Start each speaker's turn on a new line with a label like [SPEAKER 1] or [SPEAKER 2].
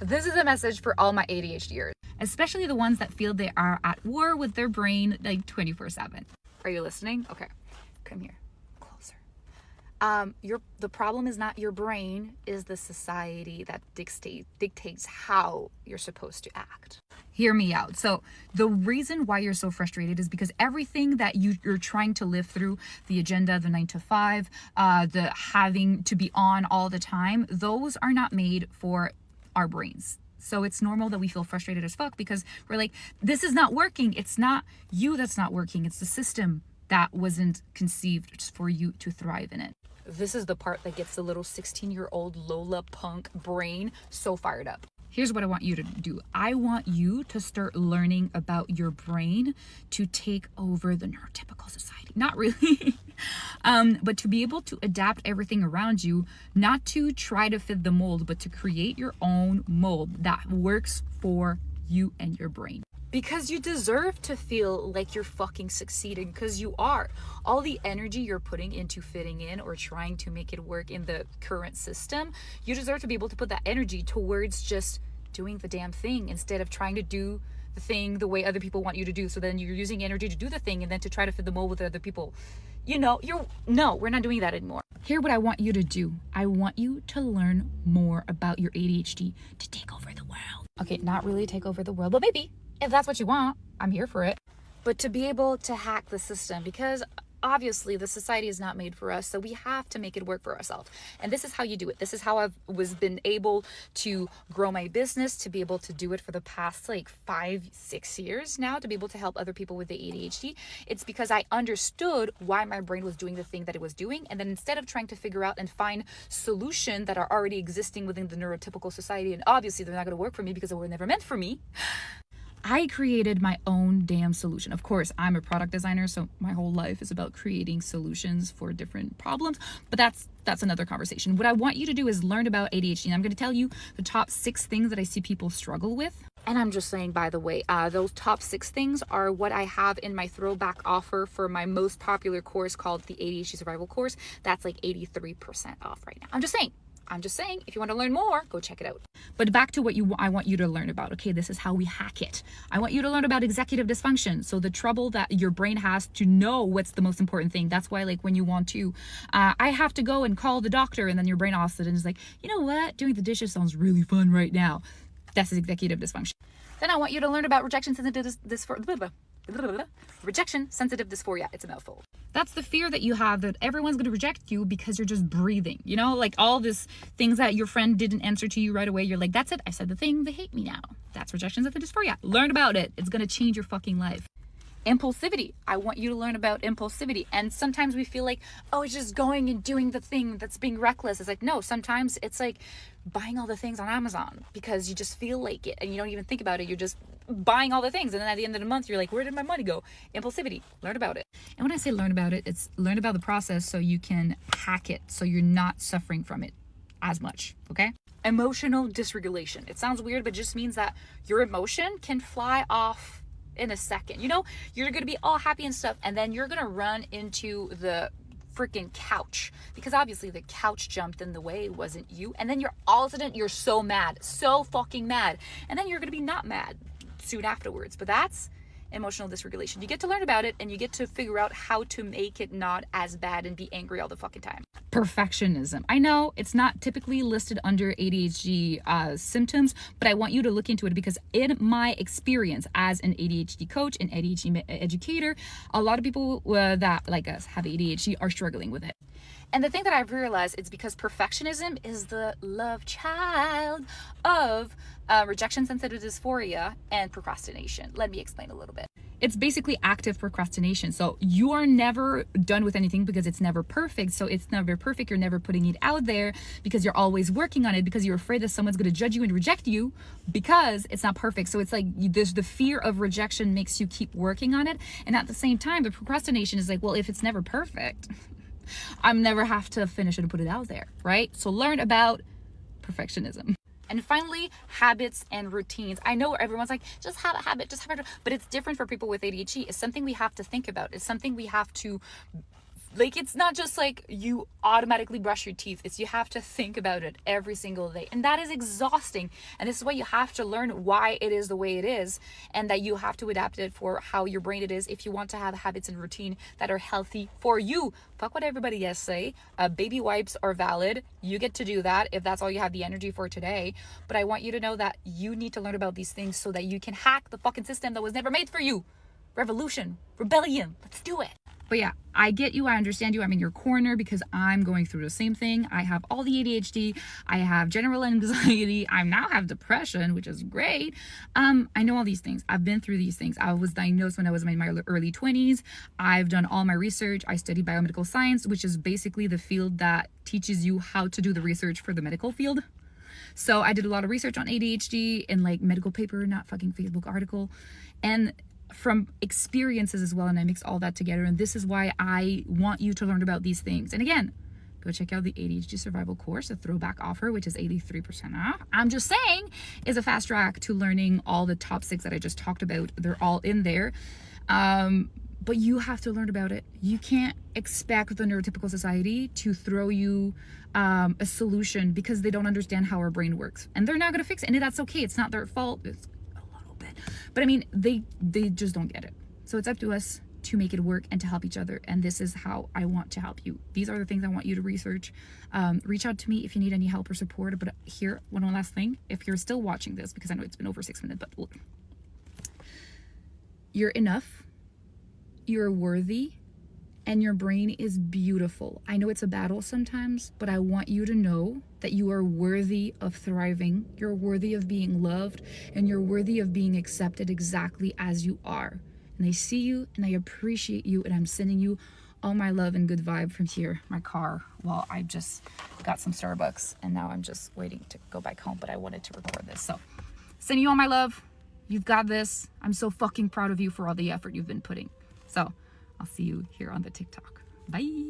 [SPEAKER 1] This is a message for all my ADHDers, especially the ones that feel they are at war with their brain like 24/7. Are you listening? Okay, come here, closer. The problem is not your brain, is the society that dictates how you're supposed to act. Hear me out. So the reason why you're so frustrated is because everything that you're trying to live through, the agenda, the 9 to 5, the having to be on all the time, those are not made for our brains. So it's normal that we feel frustrated as fuck because we're like, this is not working. It's not you that's not working. It's the system that wasn't conceived for you to thrive in it. This is the part that gets the little 16-year-old Lola punk brain so fired up. Here's what I want you to do. I want you to start learning about your brain to take over the neurotypical society. Not really, but to be able to adapt everything around you, not to try to fit the mold, but to create your own mold that works for you and your brain. Because you deserve to feel like you're fucking succeeding, because you are. All the energy you're putting into fitting in or trying to make it work in the current system, you deserve to be able to put that energy towards just doing the damn thing instead of trying to do the thing the way other people want you to do. So then you're using energy to do the thing and then to try to fit the mold with other people. No, we're not doing that anymore. Here's what I want you to do. I want you to learn more about your ADHD to take over the world. Okay, not really take over the world, but maybe. If that's what you want, I'm here for it. But to be able to hack the system, because obviously the society is not made for us, so we have to make it work for ourselves. And this is how you do it. This is how I've been able to grow my business, to be able to do it for the past like 5-6 years now, to be able to help other people with the ADHD. It's because I understood why my brain was doing the thing that it was doing, and then instead of trying to figure out and find solutions that are already existing within the neurotypical society, and obviously they're not going to work for me because they were never meant for me, I created my own damn solution. Of course, I'm a product designer, so my whole life is about creating solutions for different problems, but that's another conversation. What I want you to do is learn about ADHD, and I'm going to tell you the top 6 things that I see people struggle with. And I'm just saying, by the way, those top 6 things are what I have in my throwback offer for my most popular course called the ADHD Survival Course. That's like 83% off right now. I'm just saying, if you want to learn more, go check it out. But back to what I want you to learn about. Okay, this is how we hack it. I want you to learn about executive dysfunction. So the trouble that your brain has to know what's the most important thing. That's why, like, when you want to, I have to go and call the doctor, and then your brain all of a sudden is like, you know what? Doing the dishes sounds really fun right now. That's executive dysfunction. Then I want you to learn about rejection sensitive dysphoria. Rejection sensitive dysphoria. It's a mouthful. That's the fear that you have that everyone's going to reject you because you're just breathing. Like all these things that your friend didn't answer to you right away. You're like, that's it. I said the thing. They hate me now. That's rejection sensitive dysphoria. Learn about it. It's going to change your fucking life. Impulsivity. I want you to learn about impulsivity. And sometimes we feel like, oh, it's just going and doing the thing that's being reckless. It's like, no, sometimes it's like buying all the things on Amazon because you just feel like it and you don't even think about it. You're just buying all the things. And then at the end of the month, you're like, where did my money go? Impulsivity. Learn about it. And when I say learn about it, it's learn about the process so you can hack it so you're not suffering from it as much. Okay? Emotional dysregulation. It sounds weird, but it just means that your emotion can fly off in a second. You're gonna be all happy and stuff, and then you're gonna run into the freaking couch because obviously the couch jumped in the way. It wasn't you. And then you're all of a sudden you're so mad, so fucking mad, and then you're gonna be not mad soon afterwards. But that's emotional dysregulation. You get to learn about it and you get to figure out how to make it not as bad and be angry all the fucking time. Perfectionism. I know it's not typically listed under ADHD symptoms, but I want you to look into it because in my experience as an ADHD coach and ADHD educator, a lot of people that like us have ADHD are struggling with it. And the thing that I've realized is because perfectionism is the love child of rejection sensitive dysphoria and procrastination. Let me explain a little bit. It's basically active procrastination. So you are never done with anything because it's never perfect. So it's never perfect. You're never putting it out there because you're always working on it because you're afraid that someone's going to judge you and reject you because it's not perfect. So it's like there's the fear of rejection makes you keep working on it. And at the same time, the procrastination is like, well, if it's never perfect, I'm never have to finish it and put it out there, right? So learn about perfectionism. And finally, habits and routines. I know everyone's like, just have a habit, but it's different for people with ADHD. It's something we have to think about. It's something we have to Like, it's not just like you automatically brush your teeth. It's you have to think about it every single day. And that is exhausting. And this is why you have to learn why it is the way it is, and that you have to adapt it for how your brain it is if you want to have habits and routine that are healthy for you. Fuck what everybody else say. Baby wipes are valid. You get to do that if that's all you have the energy for today. But I want you to know that you need to learn about these things so that you can hack the fucking system that was never made for you. Revolution, rebellion, let's do it. But yeah, I get you. I understand you. I'm in your corner because I'm going through the same thing. I have all the ADHD. I have general anxiety. I now have depression, which is great. I know all these things. I've been through these things. I was diagnosed when I was in my early 20s. I've done all my research. I studied biomedical science, which is basically the field that teaches you how to do the research for the medical field. So I did a lot of research on ADHD in like medical paper, not fucking Facebook article. And from experiences as well, and I mixed all that together, and this is why I want you to learn about these things. And again, go check out the ADHD survival course, a throwback offer, which is 83% off. I'm just saying is a fast track to learning all the top 6 that I just talked about. They're all in there, but you have to learn about it. You can't expect the neurotypical society to throw you a solution because they don't understand how our brain works, and they're not going to fix it, and that's okay. It's not their fault. It's But I mean, they just don't get it. So it's up to us to make it work and to help each other. And this is how I want to help you. These are the things I want you to research. Reach out to me if you need any help or support. But here, one last thing. If you're still watching this, because I know it's been over 6 minutes, but look, you're enough. You're worthy. And your brain is beautiful. I know it's a battle sometimes, but I want you to know that you are worthy of thriving. You're worthy of being loved, and you're worthy of being accepted exactly as you are. And I see you, and I appreciate you, and I'm sending you all my love and good vibe from here, my car. Well, I just got some Starbucks, and now I'm just waiting to go back home, but I wanted to record this. So, sending you all my love. You've got this. I'm so fucking proud of you for all the effort you've been putting. So, I'll see you here on the TikTok. Bye.